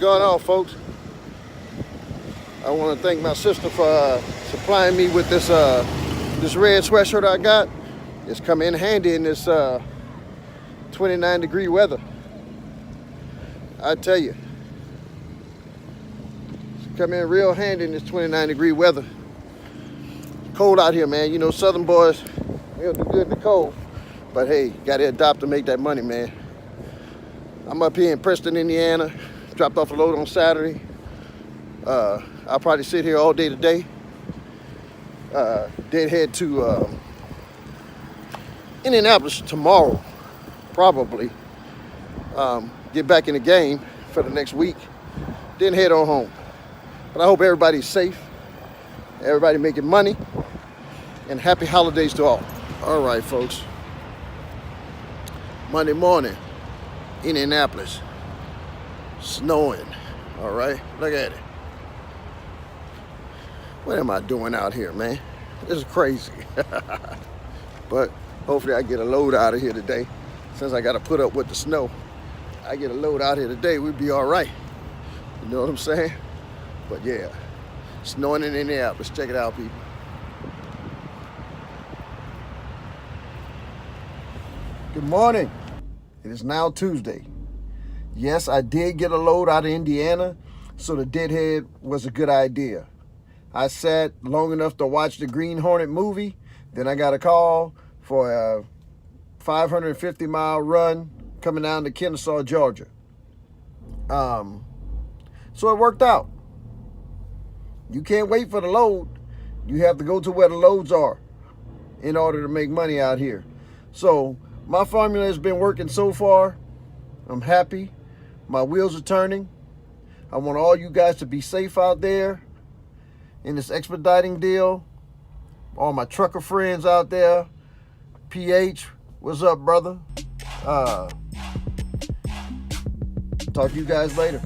going on, folks? I want to thank my sister for supplying me with this this red sweatshirt I got. It's come in handy in this 29-degree weather. I tell you, it's come in real handy in this 29-degree weather. Cold out here, man. You know, Southern boys, they'll do good in the cold. But hey, gotta adopt to make that money, man. I'm up here in Preston, Indiana. Dropped off a load on Saturday. I'll probably sit here all day today. Then head to Indianapolis tomorrow, probably. Get back in the game for the next week. Then head on home. But I hope everybody's safe. Everybody making money. And happy holidays to all. All right, folks. Monday morning, Indianapolis. Snowing. All right, look at it. What am I doing out here, man? This is crazy. But hopefully I get a load out of here today. Since I got to put up with the snow, I get a load out here today, we'd be all right. You know what I'm saying? But yeah, snowing in Indianapolis. Check it out, people. Good morning. It is now Tuesday. Yes, I did get a load out of Indiana, so the deadhead was a good idea. I sat long enough to watch the Green Hornet movie. Then I got a call for a 550-mile run coming down to Kennesaw, Georgia. So it worked out. You can't wait for the load. You have to go to where the loads are in order to make money out here. So my formula has been working so far. I'm happy. My wheels are turning. I want all you guys to be safe out there in this expediting deal. All my trucker friends out there. PH, what's up, brother? Talk to you guys later.